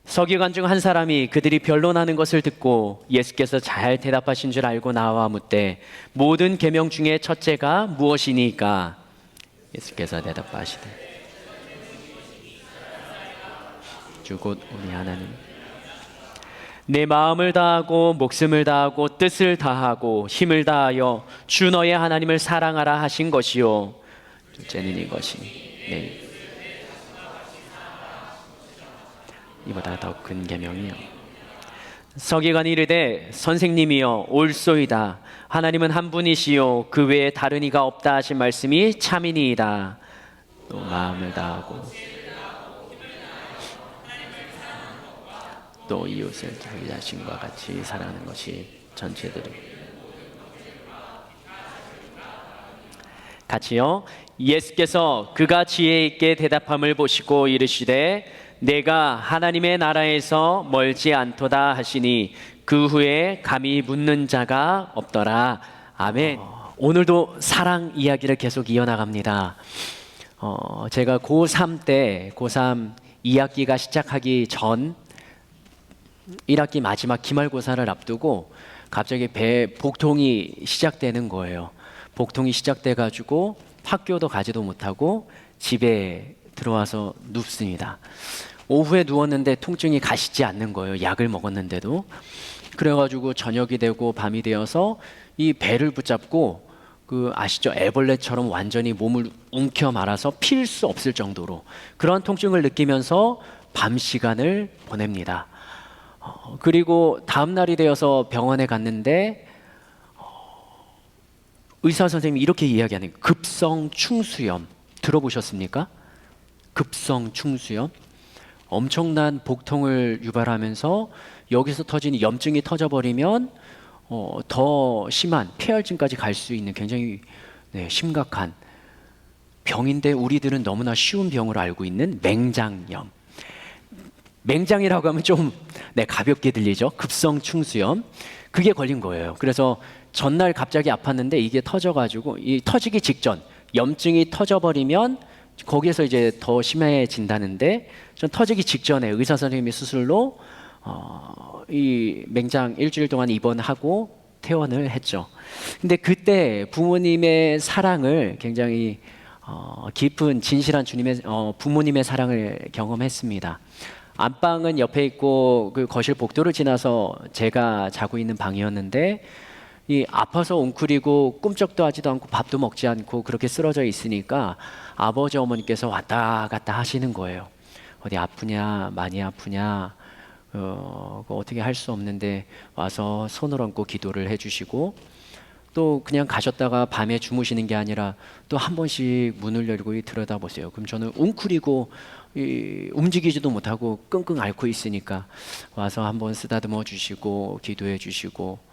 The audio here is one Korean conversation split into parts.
서기관 중 한 사람이 그들이 변론하는 것을 듣고 예수께서 잘 대답하신 줄 알고 나와 묻되 모든 계명 중에 첫째가 무엇이니까? 예수께서 대답하시되 주 곧 우리 하나님 내 마음을 다하고 목숨을 다하고 뜻을 다하고 힘을 다하여 주 너의 하나님을 사랑하라 하신 것이요 둘째는 이것이니 이보다 더 큰 계명이요. 서기관이 이르되 선생님이여 옳소이다. 하나님은 한 분이시요 그 외에 다른 이가 없다 하신 말씀이 참이니이다. 또 마음을 다하고 또 이웃을 자기 자신과 같이 사랑하는 것이 전체들이 같이요. 예수께서 그가 지혜 있게 대답함을 보시고 이르시되 내가 하나님의 나라에서 멀지 않도다 하시니 그 후에 감히 묻는 자가 없더라. 아멘. 오늘도 사랑 이야기를 계속 이어나갑니다. 제가 고3 때 고3 2학기가 시작하기 전 1학기 마지막 기말고사를 앞두고 갑자기 배 복통이 시작되는 거예요. 복통이 시작돼 가지고 학교도 가지도 못하고 집에 들어와서 눕습니다. 오후에 누웠는데 통증이 가시지 않는 거예요. 약을 먹었는데도. 그래가지고 저녁이 되고 밤이 되어서 이 배를 붙잡고 그 아시죠? 애벌레처럼 완전히 몸을 움켜 말아서 필 수 없을 정도로 그런 통증을 느끼면서 밤 시간을 보냅니다. 그리고 다음 날이 되어서 병원에 갔는데 의사 선생님이 이렇게 이야기하는 거예요. 급성 충수염 들어보셨습니까? 급성 충수염 엄청난 복통을 유발하면서 여기서 터지는 염증이 터져버리면 더 심한 폐혈증까지 갈 수 있는 굉장히 심각한 병인데 우리들은 너무나 쉬운 병으로 알고 있는 맹장염. 맹장이라고 하면 좀 가볍게 들리죠. 급성 충수염 그게 걸린 거예요. 그래서 전날 갑자기 아팠는데 이게 터져가지고 이 터지기 직전 염증이 터져버리면 거기에서 이제 더 심해진다는데 전 터지기 직전에 의사 선생님이 수술로 이 맹장 일주일 동안 입원하고 퇴원을 했죠. 근데 그때 부모님의 사랑을 굉장히 깊은 진실한 주님의 부모님의 사랑을 경험했습니다. 안방은 옆에 있고 그 거실 복도를 지나서 제가 자고 있는 방이었는데 이 아파서 웅크리고 꿈쩍도 하지도 않고 밥도 먹지 않고 그렇게 쓰러져 있으니까 아버지 어머니께서 왔다 갔다 하시는 거예요. 어디 아프냐 많이 아프냐 어떻게 할 수 없는데 와서 손을 얹고 기도를 해주시고 또 그냥 가셨다가 밤에 주무시는 게 아니라 또 한 번씩 문을 열고 들여다보세요. 그럼 저는 웅크리고 움직이지도 못하고 끙끙 앓고 있으니까 와서 한번 쓰다듬어 주시고 기도해 주시고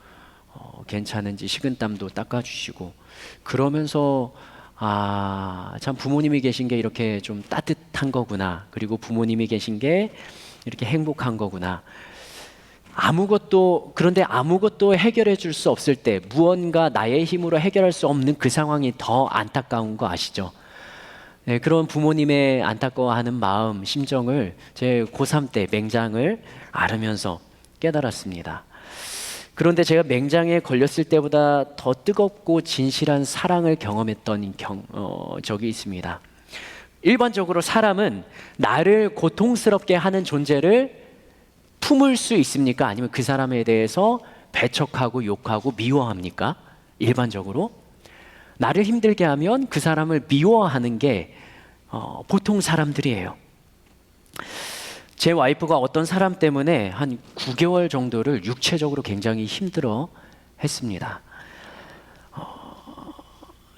괜찮은지 식은땀도 닦아주시고 그러면서 참 부모님이 계신 게 이렇게 좀 따뜻한 거구나. 그리고 부모님이 계신 게 이렇게 행복한 거구나. 그런데 아무것도 해결해 줄 수 없을 때 무언가 나의 힘으로 해결할 수 없는 그 상황이 더 안타까운 거 아시죠? 네, 그런 부모님의 안타까워하는 마음, 심정을 제 고3 때 맹장을 앓으면서 깨달았습니다. 그런데 제가 맹장에 걸렸을 때보다 더 뜨겁고 진실한 사랑을 경험했던 적이 있습니다. 일반적으로 사람은 나를 고통스럽게 하는 존재를 품을 수 있습니까? 아니면 그 사람에 대해서 배척하고 욕하고 미워합니까? 일반적으로 나를 힘들게 하면 그 사람을 미워하는 게 보통 사람들이에요. 제 와이프가 어떤 사람 때문에 한 9개월 정도를 육체적으로 굉장히 힘들어 했습니다.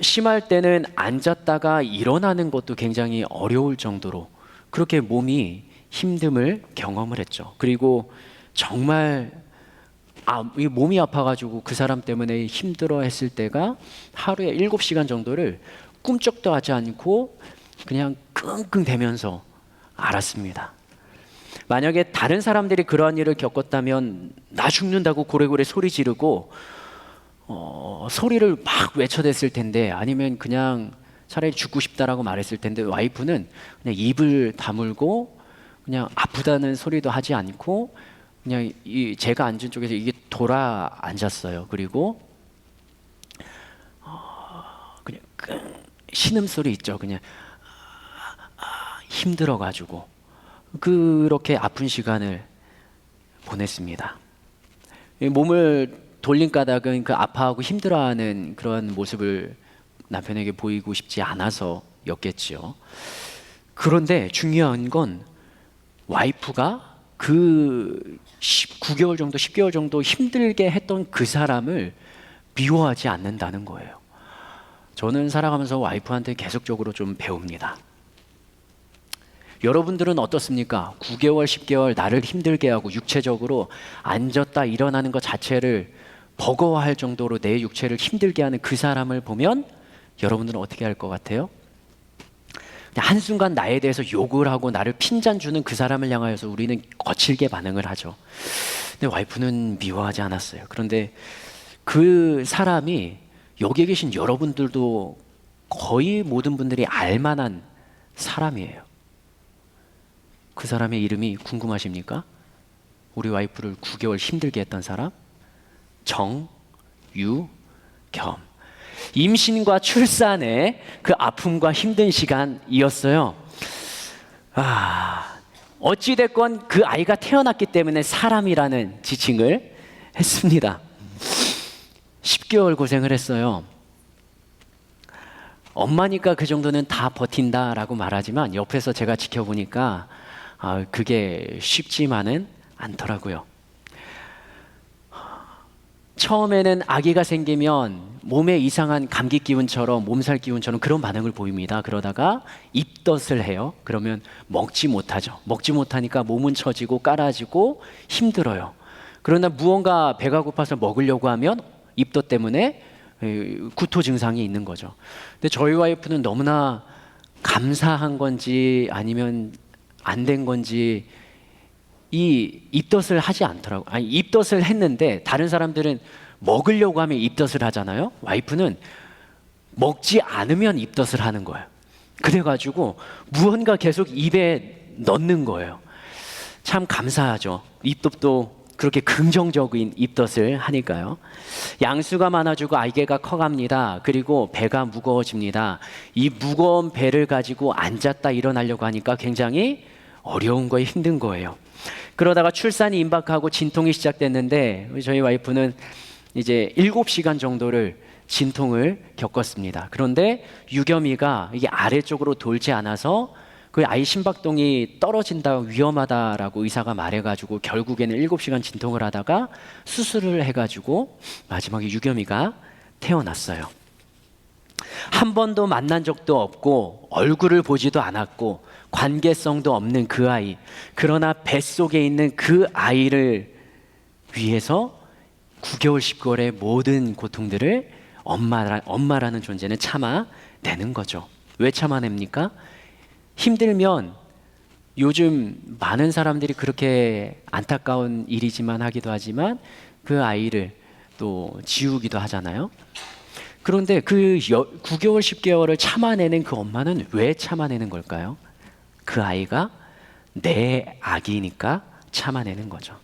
심할 때는 앉았다가 일어나는 것도 굉장히 어려울 정도로 그렇게 몸이 힘듦을 경험을 했죠. 그리고 정말 이 몸이 아파가지고 그 사람 때문에 힘들어 했을 때가 하루에 7시간 정도를 꿈쩍도 하지 않고 그냥 끙끙대면서 알았습니다. 만약에 다른 사람들이 그러한 일을 겪었다면 나 죽는다고 고래고래 소리 지르고 소리를 막 외쳐댔을 텐데 아니면 그냥 차라리 죽고 싶다라고 말했을 텐데 와이프는 그냥 입을 다물고 그냥 아프다는 소리도 하지 않고 그냥 제가 앉은 쪽에서 이게 돌아 앉았어요. 그리고 그냥 신음소리 있죠. 그냥 힘들어가지고 그렇게 아픈 시간을 보냈습니다. 몸을 돌린 까닭은 그 아파하고 힘들어하는 그런 모습을 남편에게 보이고 싶지 않아서였겠지요. 그런데 중요한 건 와이프가 그 9개월 정도, 10개월 정도 힘들게 했던 그 사람을 미워하지 않는다는 거예요. 저는 살아가면서 와이프한테 계속적으로 좀 배웁니다. 여러분들은 어떻습니까? 9개월, 10개월 나를 힘들게 하고 육체적으로 앉았다 일어나는 것 자체를 버거워할 정도로 내 육체를 힘들게 하는 그 사람을 보면 여러분들은 어떻게 할 것 같아요? 그냥 한순간 나에 대해서 욕을 하고 나를 핀잔 주는 그 사람을 향하여서 우리는 거칠게 반응을 하죠. 근데 와이프는 미워하지 않았어요. 그런데 그 사람이 여기에 계신 여러분들도 거의 모든 분들이 알만한 사람이에요. 그 사람의 이름이 궁금하십니까? 우리 와이프를 9개월 힘들게 했던 사람? 정유겸. 임신과 출산의 그 아픔과 힘든 시간이었어요. 어찌됐건 그 아이가 태어났기 때문에 사람이라는 지칭을 했습니다. 10개월 고생을 했어요. 엄마니까 그 정도는 다 버틴다라고 말하지만 옆에서 제가 지켜보니까 그게 쉽지만은 않더라고요. 처음에는 아기가 생기면 몸에 이상한 감기 기운처럼 몸살 기운처럼 그런 반응을 보입니다. 그러다가 입덧을 해요. 그러면 먹지 못하죠. 먹지 못하니까 몸은 처지고 깔아지고 힘들어요. 그러나 무언가 배가 고파서 먹으려고 하면 입덧 때문에 구토 증상이 있는 거죠. 근데 저희 와이프는 너무나 감사한 건지 아니면 안 된 건지 이 입덧을 하지 않더라고요. 아니, 입덧을 했는데 다른 사람들은 먹으려고 하면 입덧을 하잖아요. 와이프는 먹지 않으면 입덧을 하는 거예요. 그래가지고 무언가 계속 입에 넣는 거예요. 참 감사하죠. 입덧도 그렇게 긍정적인 입덧을 하니까요. 양수가 많아지고 아이가 커갑니다. 그리고 배가 무거워집니다. 이 무거운 배를 가지고 앉았다 일어나려고 하니까 굉장히 어려운 거에 힘든 거예요. 그러다가 출산이 임박하고 진통이 시작됐는데 저희 와이프는 이제 7시간 정도를 진통을 겪었습니다. 그런데 유겸이가 이게 아래쪽으로 돌지 않아서 그 아이 심박동이 떨어진다, 위험하다라고 의사가 말해가지고 결국에는 7시간 진통을 하다가 수술을 해가지고 마지막에 유겸이가 태어났어요. 한 번도 만난 적도 없고 얼굴을 보지도 않았고 관계성도 없는 그 아이, 그러나 뱃속에 있는 그 아이를 위해서 9개월, 10개월의 모든 고통들을 엄마라는 존재는 참아내는 거죠. 왜 참아냅니까? 힘들면 요즘 많은 사람들이 그렇게 안타까운 일이지만 하기도 하지만 그 아이를 또 지우기도 하잖아요. 그런데 그 9개월, 10개월을 참아내는 그 엄마는 왜 참아내는 걸까요? 그 아이가 내 아기니까 참아내는 거죠.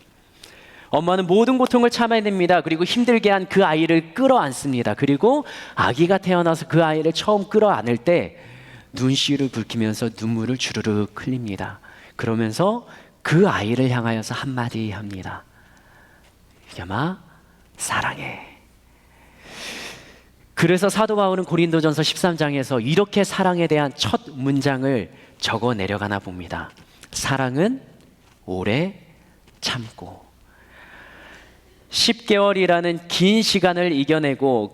엄마는 모든 고통을 참아냅니다. 그리고 힘들게 한 그 아이를 끌어안습니다. 그리고 아기가 태어나서 그 아이를 처음 끌어안을 때 눈시울을 붉히면서 눈물을 주르륵 흘립니다. 그러면서 그 아이를 향하여서 한마디 합니다. 유겸아, 사랑해. 그래서 사도 바울은 고린도전서 13장에서 이렇게 사랑에 대한 첫 문장을 적어 내려가나 봅니다. 사랑은 오래 참고. 10개월이라는 긴 시간을 이겨내고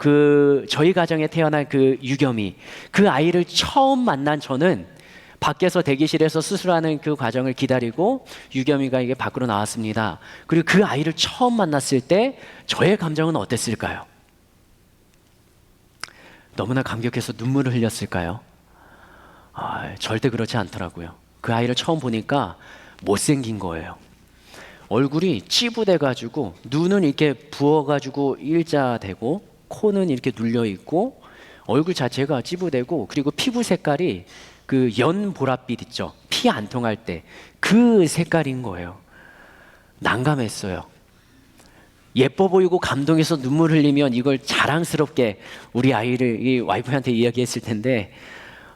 저희 가정에 태어난 그 유겸이, 그 아이를 처음 만난 저는 밖에서 대기실에서 수술하는 그 과정을 기다리고 유겸이가 이게 밖으로 나왔습니다. 그리고 그 아이를 처음 만났을 때 저의 감정은 어땠을까요? 너무나 감격해서 눈물을 흘렸을까요? 절대 그렇지 않더라고요. 그 아이를 처음 보니까 못생긴 거예요. 얼굴이 찌부돼가지고 눈은 이렇게 부어가지고 일자되고 코는 이렇게 눌려있고 얼굴 자체가 찌부되고 그리고 피부 색깔이 그 연보랏빛 있죠. 피 안 통할 때 그 색깔인 거예요. 난감했어요. 예뻐 보이고 감동해서 눈물 흘리면 이걸 자랑스럽게 우리 아이를 이 와이프한테 이야기했을 텐데,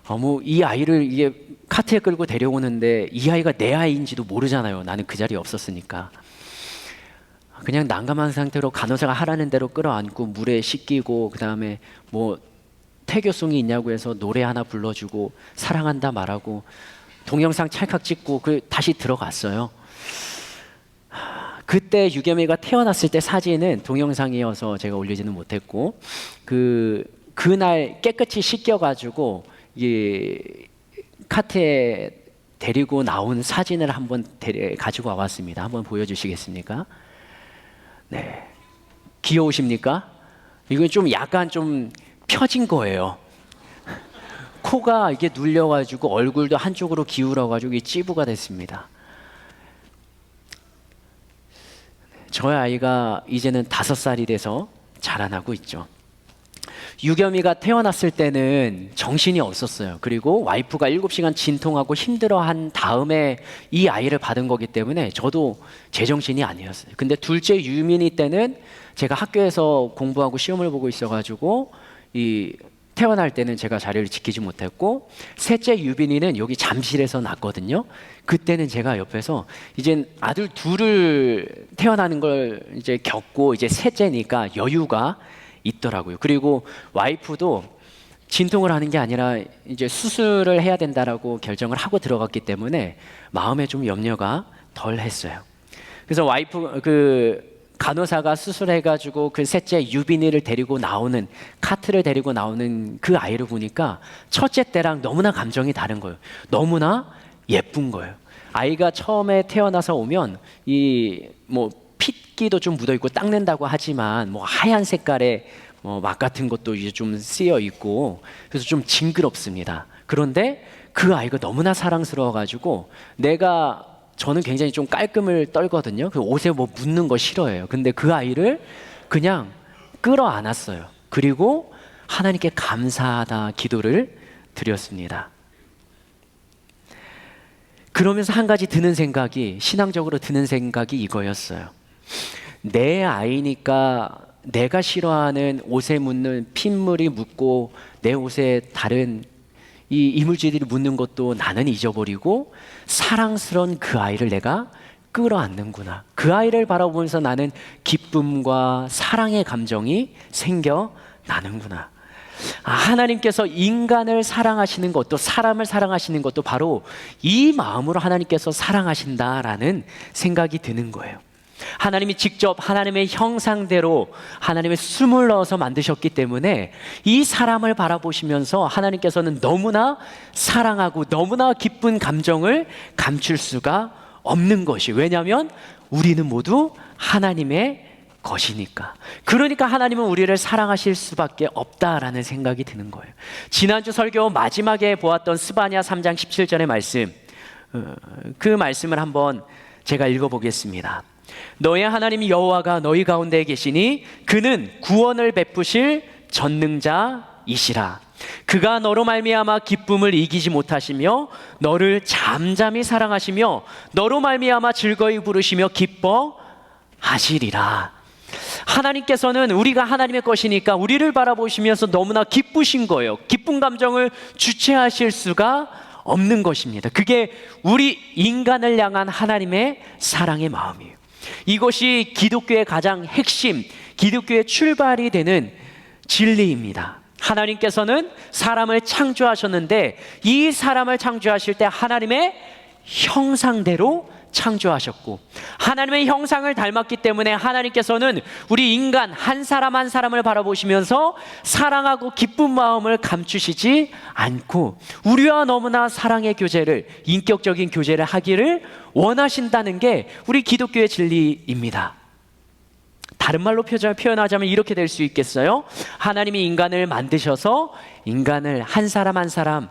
뭐 이 아이를 이게 카트에 끌고 데려오는데 이 아이가 내 아이인지도 모르잖아요. 나는 그 자리에 없었으니까. 그냥 난감한 상태로 간호사가 하라는 대로 끌어안고 물에 씻기고, 그 다음에 뭐 태교송이 있냐고 해서 노래 하나 불러주고 사랑한다 말하고 동영상 찰칵 찍고 다시 들어갔어요. 그때 유겸이가 태어났을 때 사진은 동영상이어서 제가 올리지는 못했고, 그날 깨끗이 씻겨가지고 이 카트에 데리고 나온 사진을 한번 가지고 와봤습니다. 한번 보여주시겠습니까? 네, 귀여우십니까? 이건 좀 약간 좀 펴진 거예요. 코가 이게 눌려가지고 얼굴도 한쪽으로 기울어가지고 찌부가 됐습니다. 저희 아이가 이제는 5살이 돼서 자라나고 있죠. 유겸이가 태어났을 때는 정신이 없었어요. 그리고 와이프가 7시간 진통하고 힘들어한 다음에 이 아이를 받은 거기 때문에 저도 제정신이 아니었어요. 근데 둘째 유민이 때는 제가 학교에서 공부하고 시험을 보고 있어가지고 태어날 때는 제가 자리를 지키지 못했고, 셋째 유빈이는 여기 잠실에서 낳았거든요. 그때는 제가 옆에서 이제 아들 둘을 태어나는 걸 이제 겪고 이제 셋째니까 여유가 있더라고요. 그리고 와이프도 진통을 하는 게 아니라 이제 수술을 해야 된다라고 결정을 하고 들어갔기 때문에 마음에 좀 염려가 덜 했어요. 그래서 간호사가 수술해가지고 그 셋째 유빈이를 데리고 나오는, 카트를 데리고 나오는 그 아이를 보니까 첫째 때랑 너무나 감정이 다른 거예요. 너무나 예쁜 거예요. 아이가 처음에 태어나서 오면 핏기도 좀 묻어 있고 닦는다고 하지만 하얀 색깔의 막 같은 것도 이제 좀 쓰여 있고, 그래서 좀 징그럽습니다. 그런데 그 아이가 너무나 사랑스러워가지고 저는 굉장히 좀 깔끔을 떨거든요. 그 옷에 묻는 거 싫어해요. 근데 그 아이를 그냥 끌어안았어요. 그리고 하나님께 감사하다 기도를 드렸습니다. 그러면서 한 가지 신앙적으로 드는 생각이 이거였어요. 내 아이니까 내가 싫어하는 옷에 묻는 핏물이 묻고 내 옷에 다른 이 이물질들이 묻는 것도 나는 잊어버리고 사랑스러운 그 아이를 내가 끌어안는구나. 그 아이를 바라보면서 나는 기쁨과 사랑의 감정이 생겨나는구나. 하나님께서 인간을 사랑하시는 것도, 사람을 사랑하시는 것도 바로 이 마음으로 하나님께서 사랑하신다라는 생각이 드는 거예요. 하나님이 직접 하나님의 형상대로 하나님의 숨을 넣어서 만드셨기 때문에 이 사람을 바라보시면서 하나님께서는 너무나 사랑하고 너무나 기쁜 감정을 감출 수가 없는 것이, 왜냐하면 우리는 모두 하나님의 것이니까. 그러니까 하나님은 우리를 사랑하실 수밖에 없다라는 생각이 드는 거예요. 지난주 설교 마지막에 보았던 스바냐 3장 17절의 말씀, 그 말씀을 한번 제가 읽어보겠습니다. 너의 하나님 여호와가 너희 가운데 계시니 그는 구원을 베푸실 전능자이시라. 그가 너로 말미암아 기쁨을 이기지 못하시며 너를 잠잠히 사랑하시며 너로 말미암아 즐거이 부르시며 기뻐하시리라. 하나님께서는 우리가 하나님의 것이니까 우리를 바라보시면서 너무나 기쁘신 거예요. 기쁜 감정을 주체하실 수가 없는 것입니다. 그게 우리 인간을 향한 하나님의 사랑의 마음이에요. 이것이 기독교의 가장 핵심, 기독교의 출발이 되는 진리입니다. 하나님께서는 사람을 창조하셨는데 이 사람을 창조하실 때 하나님의 형상대로 창조하셨고, 하나님의 형상을 닮았기 때문에 하나님께서는 우리 인간 한 사람 한 사람을 바라보시면서 사랑하고 기쁜 마음을 감추시지 않고 우리와 너무나 사랑의 교제를, 인격적인 교제를 하기를 원하신다는 게 우리 기독교의 진리입니다. 다른 말로 표현하자면 이렇게 될 수 있겠어요? 하나님이 인간을 만드셔서 인간을 한 사람 한 사람,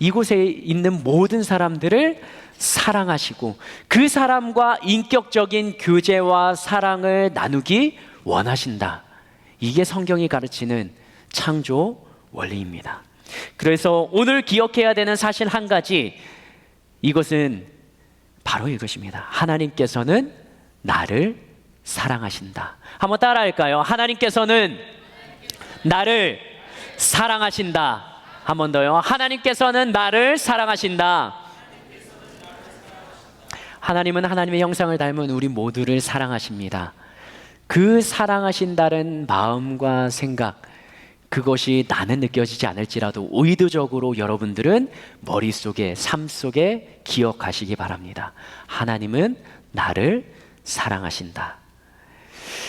이곳에 있는 모든 사람들을 사랑하시고 그 사람과 인격적인 교제와 사랑을 나누기 원하신다. 이게 성경이 가르치는 창조 원리입니다. 그래서 오늘 기억해야 되는 사실 한 가지, 이것은 바로 이것입니다. 하나님께서는 나를 사랑하신다. 한번 따라할까요? 하나님께서는 나를 사랑하신다. 한 번 더요. 하나님께서는 나를 사랑하신다. 하나님은 하나님의 형상을 닮은 우리 모두를 사랑하십니다. 그 사랑하신다는 마음과 생각, 그것이 나는 느껴지지 않을지라도 의도적으로 여러분들은 머릿속에, 삶 속에 기억하시기 바랍니다. 하나님은 나를 사랑하신다.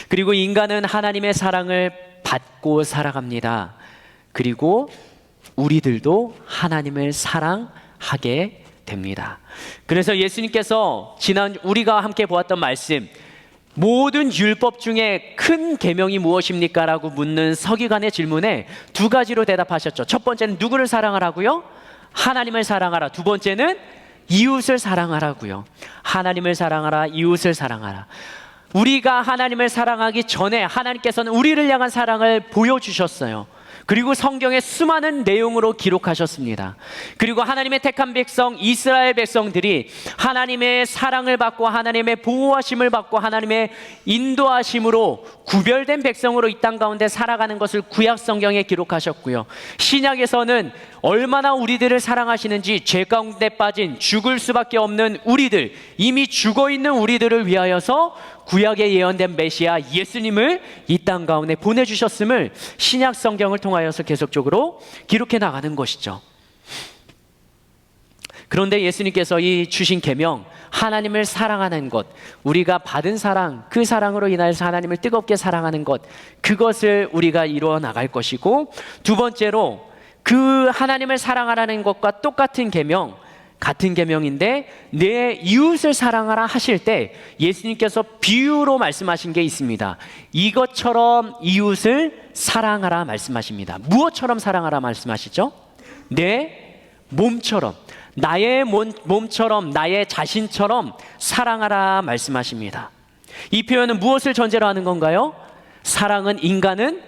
그리고 인간은 하나님의 사랑을 받고 살아갑니다. 그리고 우리들도 하나님을 사랑하게 됩니다. 그래서 예수님께서 지난 우리가 함께 보았던 말씀, 모든 율법 중에 큰 계명이 무엇입니까? 라고 묻는 서기관의 질문에 두 가지로 대답하셨죠. 첫 번째는 누구를 사랑하라고요? 하나님을 사랑하라. 두 번째는 이웃을 사랑하라고요. 하나님을 사랑하라, 이웃을 사랑하라. 우리가 하나님을 사랑하기 전에 하나님께서는 우리를 향한 사랑을 보여주셨어요. 그리고 성경에 수많은 내용으로 기록하셨습니다. 그리고 하나님의 택한 백성, 이스라엘 백성들이 하나님의 사랑을 받고 하나님의 보호하심을 받고 하나님의 인도하심으로 구별된 백성으로 이 땅 가운데 살아가는 것을 구약 성경에 기록하셨고요. 신약에서는 얼마나 우리들을 사랑하시는지, 죄 가운데 빠진 죽을 수밖에 없는 우리들, 이미 죽어있는 우리들을 위하여서 구약에 예언된 메시아 예수님을 이 땅 가운데 보내주셨음을 신약 성경을 통하여서 계속적으로 기록해 나가는 것이죠. 그런데 예수님께서 이 주신 계명, 하나님을 사랑하는 것, 우리가 받은 사랑, 그 사랑으로 인하여서 하나님을 뜨겁게 사랑하는 것, 그것을 우리가 이루어 나갈 것이고, 두 번째로 그 하나님을 사랑하라는 것과 똑같은 계명, 같은 계명인데 내 이웃을 사랑하라 하실 때 예수님께서 비유로 말씀하신 게 있습니다. 이것처럼 이웃을 사랑하라 말씀하십니다. 무엇처럼 사랑하라 말씀하시죠? 내 몸처럼, 나의 몸처럼, 나의 자신처럼 사랑하라 말씀하십니다. 이 표현은 무엇을 전제로 하는 건가요? 사랑은, 인간은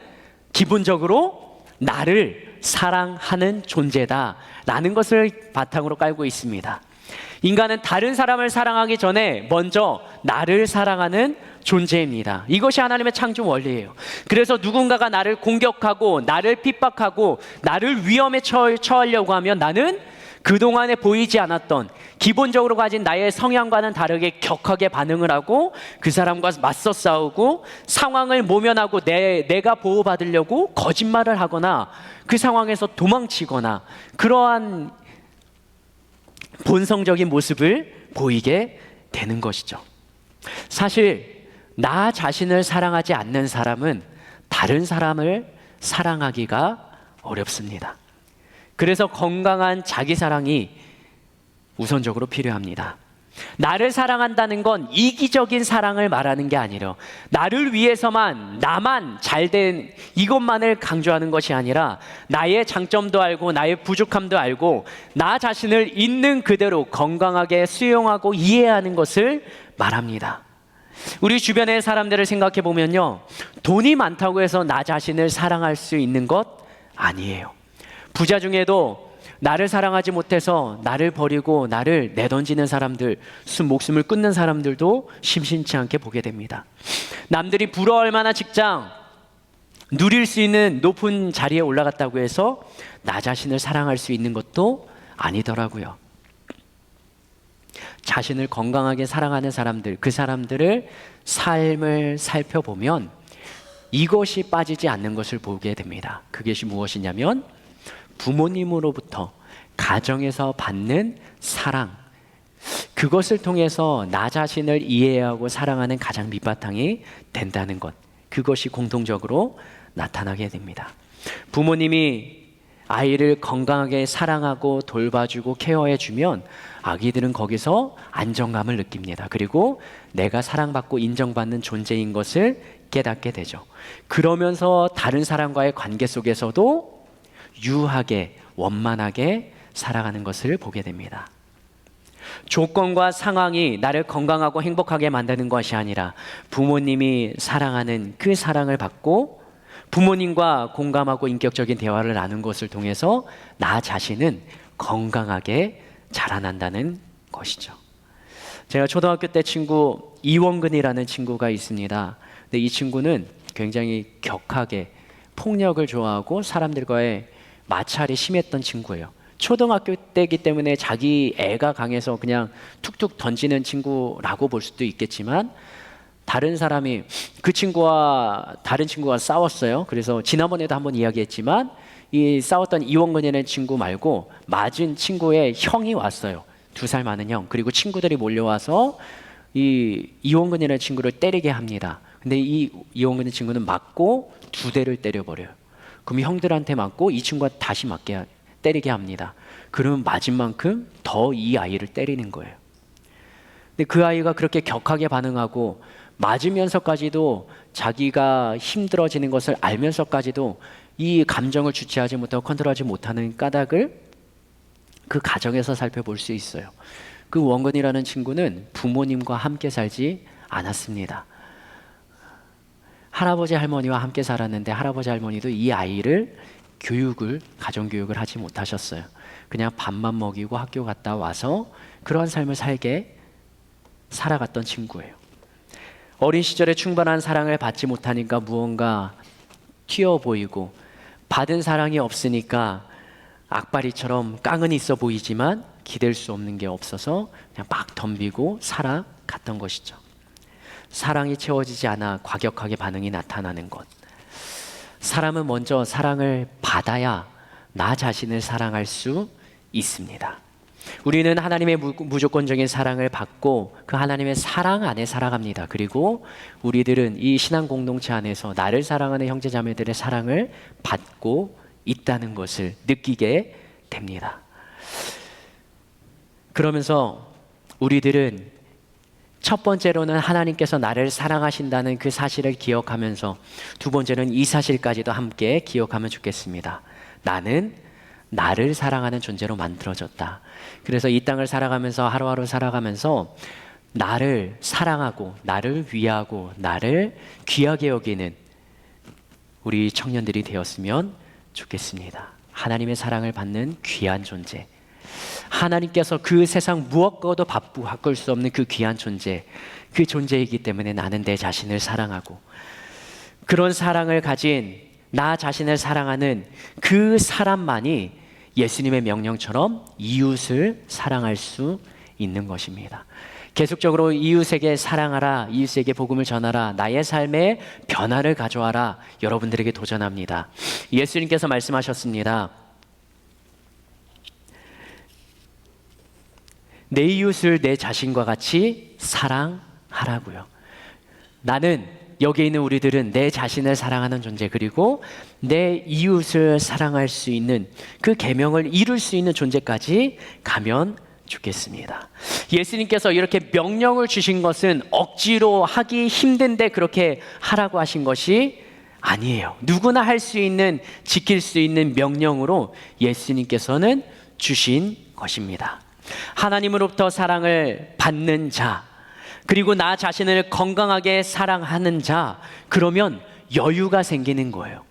기본적으로 나를 사랑하는 존재다 라는 것을 바탕으로 깔고 있습니다. 인간은 다른 사람을 사랑하기 전에 먼저 나를 사랑하는 존재입니다. 이것이 하나님의 창조 원리예요. 그래서 누군가가 나를 공격하고 나를 핍박하고 나를 위험에 처하려고 하면 나는 그동안에 보이지 않았던 기본적으로 가진 나의 성향과는 다르게 격하게 반응을 하고 그 사람과 맞서 싸우고 상황을 모면하고 내가 보호받으려고 거짓말을 하거나 그 상황에서 도망치거나 그러한 본성적인 모습을 보이게 되는 것이죠. 사실 나 자신을 사랑하지 않는 사람은 다른 사람을 사랑하기가 어렵습니다. 그래서 건강한 자기 사랑이 우선적으로 필요합니다. 나를 사랑한다는 건 이기적인 사랑을 말하는 게 아니라 나를 위해서만, 나만 잘된 이것만을 강조하는 것이 아니라 나의 장점도 알고 나의 부족함도 알고 나 자신을 있는 그대로 건강하게 수용하고 이해하는 것을 말합니다. 우리 주변의 사람들을 생각해 보면요, 돈이 많다고 해서 나 자신을 사랑할 수 있는 것 아니에요. 부자 중에도 나를 사랑하지 못해서 나를 버리고 나를 내던지는 사람들, 목숨을 끊는 사람들도 심심치 않게 보게 됩니다. 남들이 부러워할 만한 직장, 누릴 수 있는 높은 자리에 올라갔다고 해서 나 자신을 사랑할 수 있는 것도 아니더라고요. 자신을 건강하게 사랑하는 사람들, 그 사람들을 삶을 살펴보면 이것이 빠지지 않는 것을 보게 됩니다. 그것이 무엇이냐면 부모님으로부터, 가정에서 받는 사랑, 그것을 통해서 나 자신을 이해하고 사랑하는 가장 밑바탕이 된다는 것, 그것이 공통적으로 나타나게 됩니다. 부모님이 아이를 건강하게 사랑하고 돌봐주고 케어해주면 아기들은 거기서 안정감을 느낍니다. 그리고 내가 사랑받고 인정받는 존재인 것을 깨닫게 되죠. 그러면서 다른 사람과의 관계 속에서도 유하게, 원만하게 살아가는 것을 보게 됩니다. 조건과 상황이 나를 건강하고 행복하게 만드는 것이 아니라 부모님이 사랑하는 그 사랑을 받고 부모님과 공감하고 인격적인 대화를 나눈 것을 통해서 나 자신은 건강하게 자라난다는 것이죠. 제가 초등학교 때 친구 이원근이라는 친구가 있습니다. 근데 이 친구는 굉장히 격하게 폭력을 좋아하고 사람들과의 마찰이 심했던 친구예요. 초등학교 때이기 때문에 자기 애가 강해서 그냥 툭툭 던지는 친구라고 볼 수도 있겠지만, 다른 사람이 그 친구와 다른 친구가 싸웠어요. 그래서 지난번에도 한번 이야기했지만 이 싸웠던 이원근이라는 친구 말고 맞은 친구의 형이 왔어요. 2살 많은 형. 그리고 친구들이 몰려와서 이 이원근이라는 친구를 때리게 합니다. 근데 이 이원근의 친구는 맞고 2대를 때려버려요. 그럼 형들한테 맞고 이 친구가 다시 때리게 합니다. 그러면 맞은 만큼 더 이 아이를 때리는 거예요. 근데 그 아이가 그렇게 격하게 반응하고 맞으면서까지도 자기가 힘들어지는 것을 알면서까지도 이 감정을 주체하지 못하고 컨트롤하지 못하는 까닭을 그 가정에서 살펴볼 수 있어요. 그 원근이라는 친구는 부모님과 함께 살지 않았습니다. 할아버지 할머니와 함께 살았는데 할아버지 할머니도 이 아이를 가정교육을 하지 못하셨어요. 그냥 밥만 먹이고 학교 갔다 와서 그러한 삶을 살아갔던 친구예요. 어린 시절에 충분한 사랑을 받지 못하니까 무언가 튀어 보이고, 받은 사랑이 없으니까 악바리처럼 깡은 있어 보이지만 기댈 수 없는 게 없어서 그냥 막 덤비고 살아갔던 것이죠. 사랑이 채워지지 않아 과격하게 반응이 나타나는 것. 사람은 먼저 사랑을 받아야 나 자신을 사랑할 수 있습니다. 우리는 하나님의 무조건적인 사랑을 받고 그 하나님의 사랑 안에 살아갑니다. 그리고 우리들은 이 신앙 공동체 안에서 나를 사랑하는 형제자매들의 사랑을 받고 있다는 것을 느끼게 됩니다. 그러면서 우리들은 첫 번째로는 하나님께서 나를 사랑하신다는 그 사실을 기억하면서, 두 번째는 이 사실까지도 함께 기억하면 좋겠습니다. 나는 나를 사랑하는 존재로 만들어졌다. 그래서 이 땅을 살아가면서 하루하루 살아가면서 나를 사랑하고 나를 위하고 나를 귀하게 여기는 우리 청년들이 되었으면 좋겠습니다. 하나님의 사랑을 받는 귀한 존재, 하나님께서 그 세상 무엇과도 바꿀 수 없는 그 귀한 존재, 그 존재이기 때문에 나는 내 자신을 사랑하고, 그런 사랑을 가진 나 자신을 사랑하는 그 사람만이 예수님의 명령처럼 이웃을 사랑할 수 있는 것입니다. 계속적으로 이웃에게 사랑하라, 이웃에게 복음을 전하라, 나의 삶에 변화를 가져와라, 여러분들에게 도전합니다. 예수님께서 말씀하셨습니다. 내 이웃을 내 자신과 같이 사랑하라고요. 나는, 여기 있는 우리들은 내 자신을 사랑하는 존재, 그리고 내 이웃을 사랑할 수 있는 그 계명을 이룰 수 있는 존재까지 가면 좋겠습니다. 예수님께서 이렇게 명령을 주신 것은 억지로 하기 힘든데 그렇게 하라고 하신 것이 아니에요. 누구나 할 수 있는, 지킬 수 있는 명령으로 예수님께서는 주신 것입니다. 하나님으로부터 사랑을 받는 자, 그리고 나 자신을 건강하게 사랑하는 자, 그러면 여유가 생기는 거예요.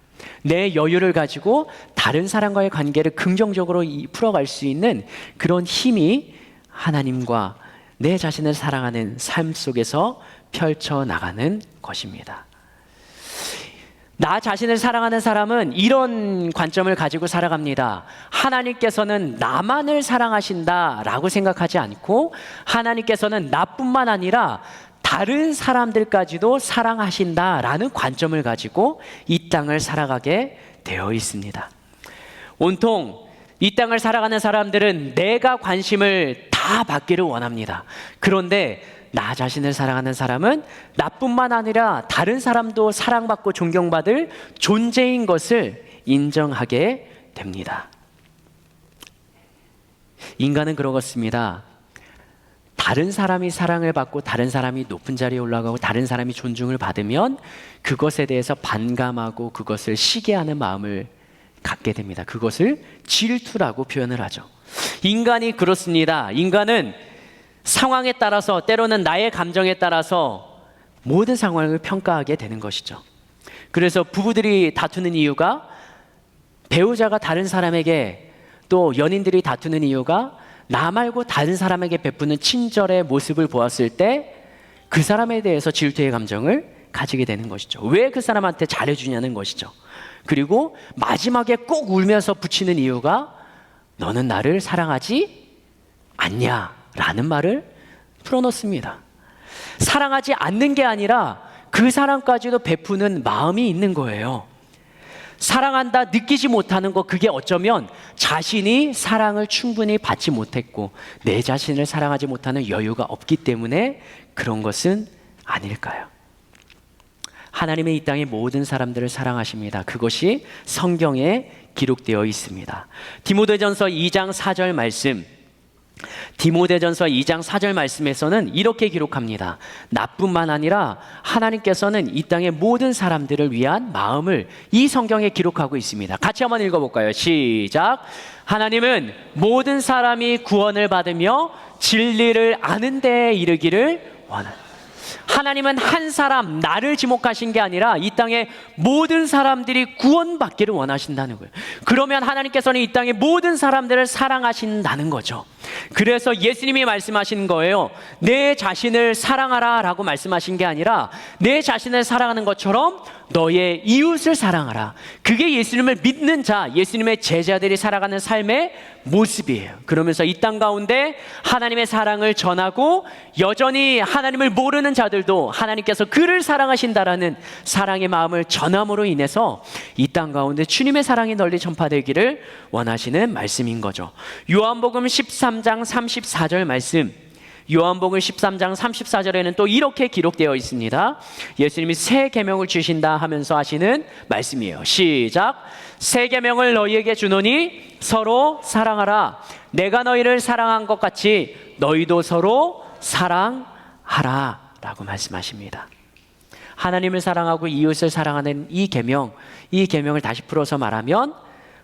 내 여유를 가지고 다른 사람과의 관계를 긍정적으로 풀어갈 수 있는 그런 힘이 하나님과 내 자신을 사랑하는 삶 속에서 펼쳐나가는 것입니다. 나 자신을 사랑하는 사람은 이런 관점을 가지고 살아갑니다. 하나님께서는 나만을 사랑하신다라고 생각하지 않고, 하나님께서는 나뿐만 아니라 다른 사람들까지도 사랑하신다라는 관점을 가지고 이 땅을 살아가게 되어 있습니다. 온통 이 땅을 살아가는 사람들은 내가 관심을 다 받기를 원합니다. 그런데 나 자신을 사랑하는 사람은 나뿐만 아니라 다른 사람도 사랑받고 존경받을 존재인 것을 인정하게 됩니다. 인간은 그렇습니다. 다른 사람이 사랑을 받고 다른 사람이 높은 자리에 올라가고 다른 사람이 존중을 받으면 그것에 대해서 반감하고 그것을 시기하는 마음을 갖게 됩니다. 그것을 질투라고 표현을 하죠. 인간이 그렇습니다. 인간은 상황에 따라서, 때로는 나의 감정에 따라서 모든 상황을 평가하게 되는 것이죠. 그래서 부부들이 다투는 이유가, 배우자가 다른 사람에게, 또 연인들이 다투는 이유가 나 말고 다른 사람에게 베푸는 친절의 모습을 보았을 때 그 사람에 대해서 질투의 감정을 가지게 되는 것이죠. 왜 그 사람한테 잘해주냐는 것이죠. 그리고 마지막에 꼭 울면서 붙이는 이유가 너는 나를 사랑하지 않냐라는 말을 풀어놓습니다. 사랑하지 않는 게 아니라 그 사람까지도 베푸는 마음이 있는 거예요. 사랑한다 느끼지 못하는 것, 그게 어쩌면 자신이 사랑을 충분히 받지 못했고 내 자신을 사랑하지 못하는 여유가 없기 때문에 그런 것은 아닐까요? 하나님의 이 땅의 모든 사람들을 사랑하십니다. 그것이 성경에 기록되어 있습니다. 디모데전서 2장 4절 말씀, 디모데전서 2장 4절 말씀에서는 이렇게 기록합니다. 나뿐만 아니라 하나님께서는 이 땅의 모든 사람들을 위한 마음을 이 성경에 기록하고 있습니다. 같이 한번 읽어볼까요? 시작. 하나님은 모든 사람이 구원을 받으며 진리를 아는 데에 이르기를 원한다. 하나님은 한 사람, 나를 지목하신 게 아니라 이 땅의 모든 사람들이 구원받기를 원하신다는 거예요. 그러면 하나님께서는 이 땅의 모든 사람들을 사랑하신다는 거죠. 그래서 예수님이 말씀하신 거예요. 내 자신을 사랑하라 라고 말씀하신 게 아니라 내 자신을 사랑하는 것처럼 너의 이웃을 사랑하라. 그게 예수님을 믿는 자, 예수님의 제자들이 살아가는 삶의 모습이에요. 그러면서 이 땅 가운데 하나님의 사랑을 전하고 여전히 하나님을 모르는 자들도 하나님께서 그를 사랑하신다라는 사랑의 마음을 전함으로 인해서 이 땅 가운데 주님의 사랑이 널리 전파되기를 원하시는 말씀인 거죠. 요한복음 13장 34절 말씀, 요한복음 13장 34절에는 또 이렇게 기록되어 있습니다. 예수님이 새 계명을 주신다 하면서 하시는 말씀이에요. 시작. 새 계명을 너희에게 주노니 서로 사랑하라. 내가 너희를 사랑한 것 같이 너희도 서로 사랑하라 라고 말씀하십니다. 하나님을 사랑하고 이웃을 사랑하는 이 계명을 다시 풀어서 말하면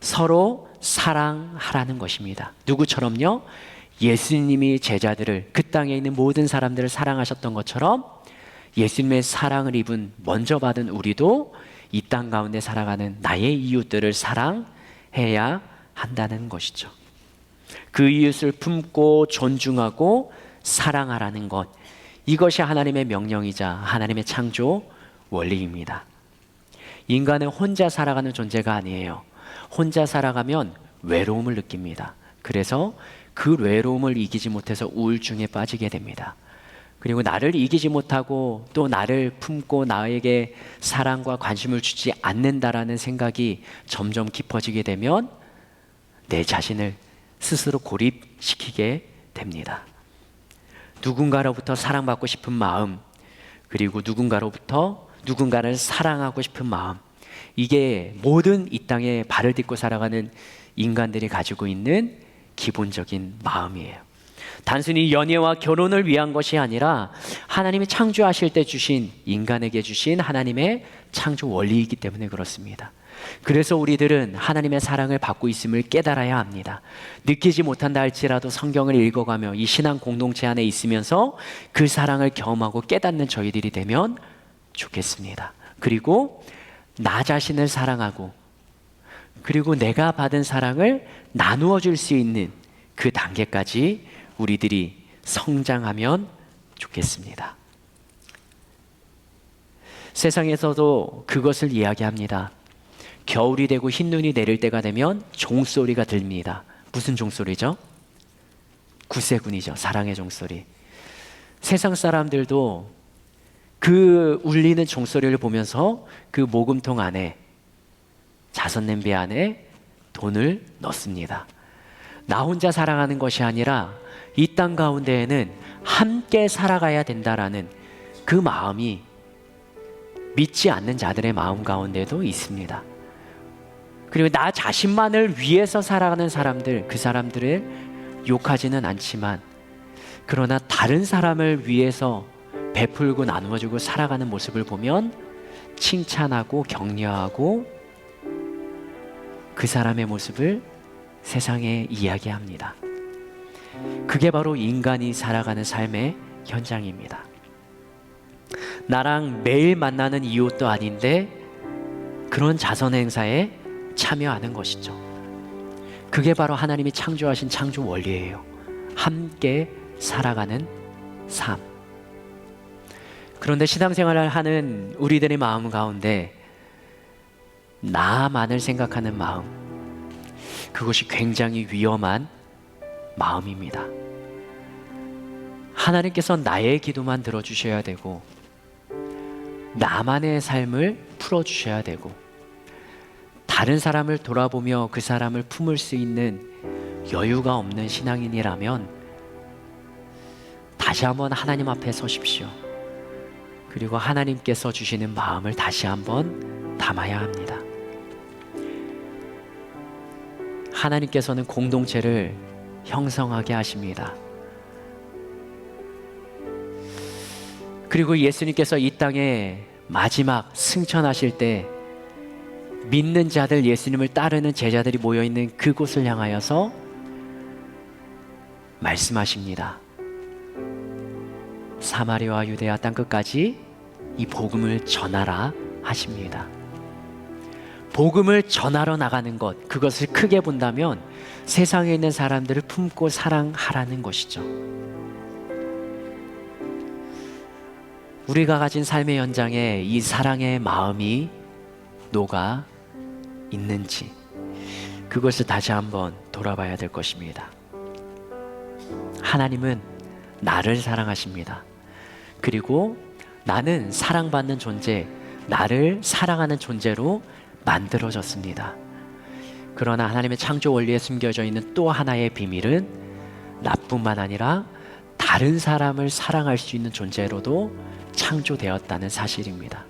서로 사랑하라는 것입니다. 누구처럼요? 예수님이 제자들을, 그 땅에 있는 모든 사람들을 사랑하셨던 것처럼 예수님의 사랑을 입은, 먼저 받은 우리도 이 땅 가운데 살아가는 나의 이웃들을 사랑해야 한다는 것이죠. 그 이웃을 품고 존중하고 사랑하라는 것, 이것이 하나님의 명령이자 하나님의 창조 원리입니다. 인간은 혼자 살아가는 존재가 아니에요. 혼자 살아가면 외로움을 느낍니다. 그래서 그 외로움을 이기지 못해서 우울증에 빠지게 됩니다. 그리고 나를 이기지 못하고 또 나를 품고 나에게 사랑과 관심을 주지 않는다라는 생각이 점점 깊어지게 되면 내 자신을 스스로 고립시키게 됩니다. 누군가로부터 사랑받고 싶은 마음, 그리고 누군가를 사랑하고 싶은 마음, 이게 모든 이 땅에 발을 딛고 살아가는 인간들이 가지고 있는 기본적인 마음이에요. 단순히 연애와 결혼을 위한 것이 아니라 하나님이 창조하실 때 주신, 인간에게 주신 하나님의 창조 원리이기 때문에 그렇습니다. 그래서 우리들은 하나님의 사랑을 받고 있음을 깨달아야 합니다. 느끼지 못한다 할지라도 성경을 읽어가며 이 신앙 공동체 안에 있으면서 그 사랑을 경험하고 깨닫는 저희들이 되면 좋겠습니다. 그리고 나 자신을 사랑하고, 그리고 내가 받은 사랑을 나누어 줄 수 있는 그 단계까지 우리들이 성장하면 좋겠습니다. 세상에서도 그것을 이야기합니다. 겨울이 되고 흰눈이 내릴 때가 되면 종소리가 들립니다. 무슨 종소리죠? 구세군이죠. 사랑의 종소리. 세상 사람들도 그 울리는 종소리를 보면서 그 모금통 안에, 자선 냄비 안에 돈을 넣습니다. 나 혼자 살아가는 것이 아니라 이 땅 가운데에는 함께 살아가야 된다라는 그 마음이 믿지 않는 자들의 마음 가운데도 있습니다. 그리고 나 자신만을 위해서 살아가는 사람들, 그 사람들을 욕하지는 않지만, 그러나 다른 사람을 위해서 베풀고 나누어주고 살아가는 모습을 보면 칭찬하고 격려하고 그 사람의 모습을 세상에 이야기합니다. 그게 바로 인간이 살아가는 삶의 현장입니다. 나랑 매일 만나는 이웃도 아닌데 그런 자선 행사에 참여하는 것이죠. 그게 바로 하나님이 창조하신 창조 원리예요. 함께 살아가는 삶. 그런데 신앙생활을 하는 우리들의 마음 가운데 나만을 생각하는 마음, 그것이 굉장히 위험한 마음입니다. 하나님께서 나의 기도만 들어주셔야 되고 나만의 삶을 풀어주셔야 되고 다른 사람을 돌아보며 그 사람을 품을 수 있는 여유가 없는 신앙인이라면 다시 한번 하나님 앞에 서십시오. 그리고 하나님께서 주시는 마음을 다시 한번 담아야 합니다. 하나님께서는 공동체를 형성하게 하십니다. 그리고 예수님께서 이 땅에 마지막 승천하실 때 믿는 자들, 예수님을 따르는 제자들이 모여있는 그곳을 향하여서 말씀하십니다. 사마리아와 유대야 땅끝까지 이 복음을 전하라 하십니다. 복음을 전하러 나가는 것, 그것을 크게 본다면 세상에 있는 사람들을 품고 사랑하라는 것이죠. 우리가 가진 삶의 현장에 이 사랑의 마음이 녹아 있는지, 그것을 다시 한번 돌아봐야 될 것입니다. 하나님은 나를 사랑하십니다. 그리고 나는 사랑받는 존재, 나를 사랑하는 존재로 만들어졌습니다. 그러나 하나님의 창조 원리에 숨겨져 있는 또 하나의 비밀은 나뿐만 아니라 다른 사람을 사랑할 수 있는 존재로도 창조되었다는 사실입니다.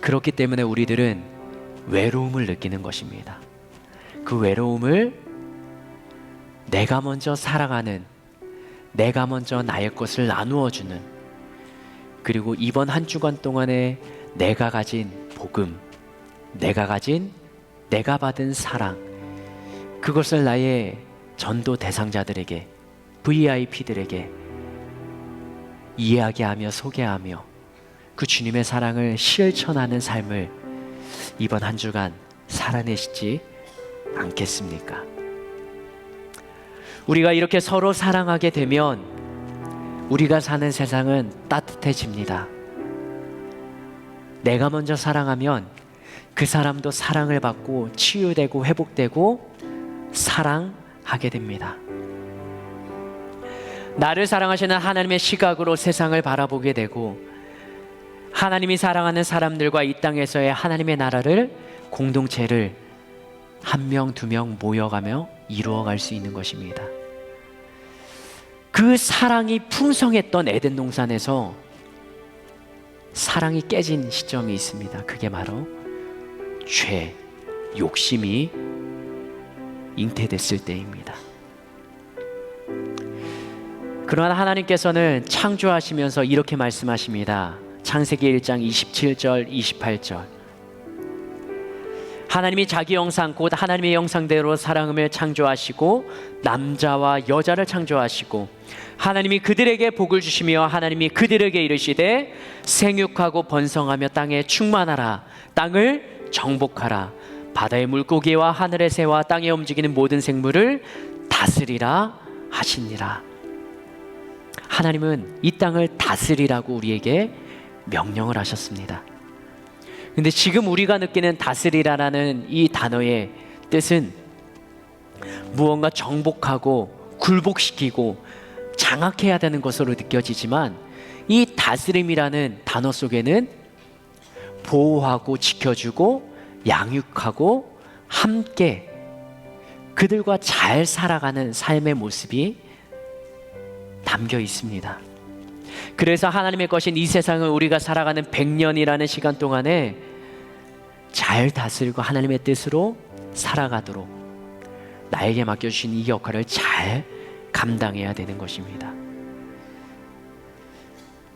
그렇기 때문에 우리들은 외로움을 느끼는 것입니다. 그 외로움을 내가 먼저 사랑하는, 내가 먼저 나의 것을 나누어 주는, 그리고 이번 한 주간 동안에 내가 가진 복음, 내가 받은 사랑, 그것을 나의 전도 대상자들에게, VIP들에게 이야기하며 소개하며 그 주님의 사랑을 실천하는 삶을 이번 한 주간 살아내시지 않겠습니까? 우리가 이렇게 서로 사랑하게 되면 우리가 사는 세상은 따뜻해집니다. 내가 먼저 사랑하면 그 사람도 사랑을 받고 치유되고 회복되고 사랑하게 됩니다. 나를 사랑하시는 하나님의 시각으로 세상을 바라보게 되고 하나님이 사랑하는 사람들과 이 땅에서의 하나님의 나라를, 공동체를 한 명, 두 명 모여가며 이루어갈 수 있는 것입니다. 그 사랑이 풍성했던 에덴 동산에서 사랑이 깨진 시점이 있습니다. 그게 바로 죄, 욕심이 잉태됐을 때입니다. 그러나 하나님께서는 창조하시면서 이렇게 말씀하십니다. 창세기 1장 27절 28절, 하나님이 자기 형상 곧 하나님의 형상대로 사랑을 창조하시고 남자와 여자를 창조하시고 하나님이 그들에게 복을 주시며 하나님이 그들에게 이르시되 생육하고 번성하며 땅에 충만하라, 땅을 정복하라, 바다의 물고기와 하늘의 새와 땅에 움직이는 모든 생물을 다스리라 하시니라. 하나님은 이 땅을 다스리라고 우리에게 명령을 하셨습니다. 근데 지금 우리가 느끼는 다스리라라는 이 단어의 뜻은 무언가 정복하고 굴복시키고 장악해야 되는 것으로 느껴지지만, 이 다스림이라는 단어 속에는 보호하고 지켜주고 양육하고 함께 그들과 잘 살아가는 삶의 모습이 담겨 있습니다. 그래서 하나님의 것인 이 세상을 우리가 살아가는 100년이라는 시간 동안에 잘 다스리고 하나님의 뜻으로 살아가도록 나에게 맡겨주신 이 역할을 잘 감당해야 되는 것입니다.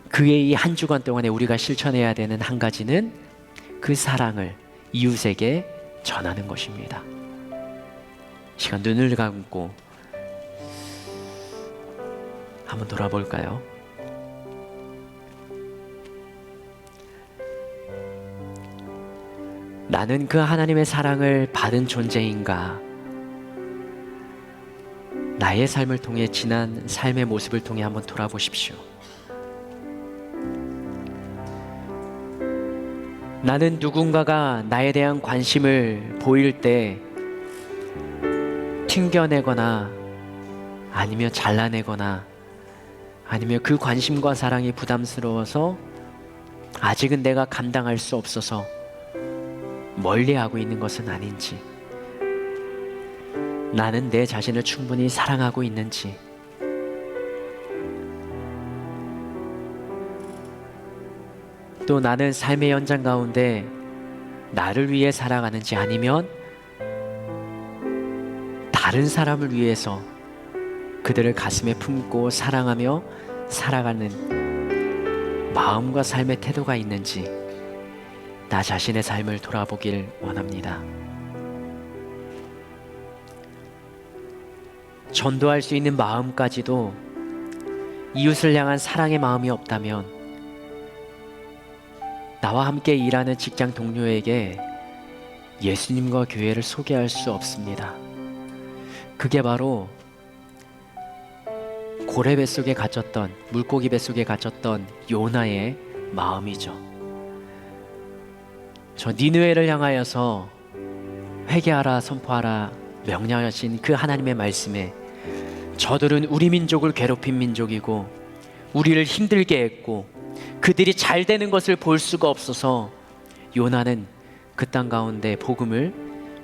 그의 이 한 주간 동안에 우리가 실천해야 되는 한 가지는 그 사랑을 이웃에게 전하는 것입니다. 시간 눈을 감고 한번 돌아볼까요? 나는 그 하나님의 사랑을 받은 존재인가? 나의 삶을 통해 지난 삶의 모습을 통해 한번 돌아보십시오. 나는 누군가가 나에 대한 관심을 보일 때 튕겨내거나 아니면 잘라내거나 아니면 그 관심과 사랑이 부담스러워서 아직은 내가 감당할 수 없어서 멀리하고 있는 것은 아닌지, 나는 내 자신을 충분히 사랑하고 있는지, 또 나는 삶의 현장 가운데 나를 위해 살아가는지 아니면 다른 사람을 위해서 그들을 가슴에 품고 사랑하며 살아가는 마음과 삶의 태도가 있는지 나 자신의 삶을 돌아보길 원합니다. 전도할 수 있는 마음까지도 이웃을 향한 사랑의 마음이 없다면 나와 함께 일하는 직장 동료에게 예수님과 교회를 소개할 수 없습니다. 그게 바로 고래 뱃속에 갇혔던, 물고기 뱃속에 갇혔던 요나의 마음이죠. 저 니느웨를 향하여서 회개하라 선포하라 명령하신 그 하나님의 말씀에 저들은 우리 민족을 괴롭힌 민족이고 우리를 힘들게 했고 그들이 잘 되는 것을 볼 수가 없어서 요나는 그 땅 가운데 복음을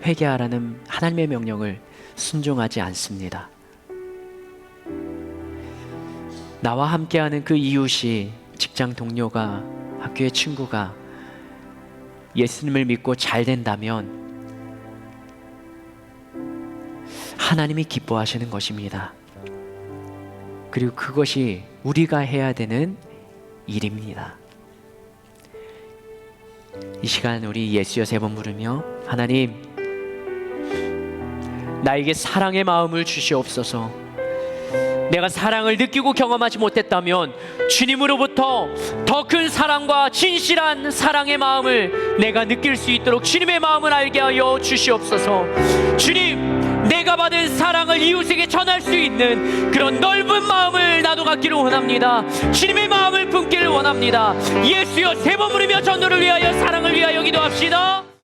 회개하라는 하나님의 명령을 순종하지 않습니다. 나와 함께하는 그 이웃이, 직장 동료가, 학교의 친구가 예수님을 믿고 잘 된다면 하나님이 기뻐하시는 것입니다. 그리고 그것이 우리가 해야 되는 일입니다. 이 시간 우리 예수여 3번 부르며 하나님, 나에게 사랑의 마음을 주시옵소서. 내가 사랑을 느끼고 경험하지 못했다면 주님으로부터 더 큰 사랑과 진실한 사랑의 마음을 내가 느낄 수 있도록 주님의 마음을 알게 하여 주시옵소서. 주님, 내가 받은 사랑을 이웃에게 전할 수 있는 그런 넓은 마음을 나도 갖기를 원합니다. 주님의 마음을 품기를 원합니다. 예수여 3번 부르며 전도를 위하여, 사랑을 위하여 기도합시다.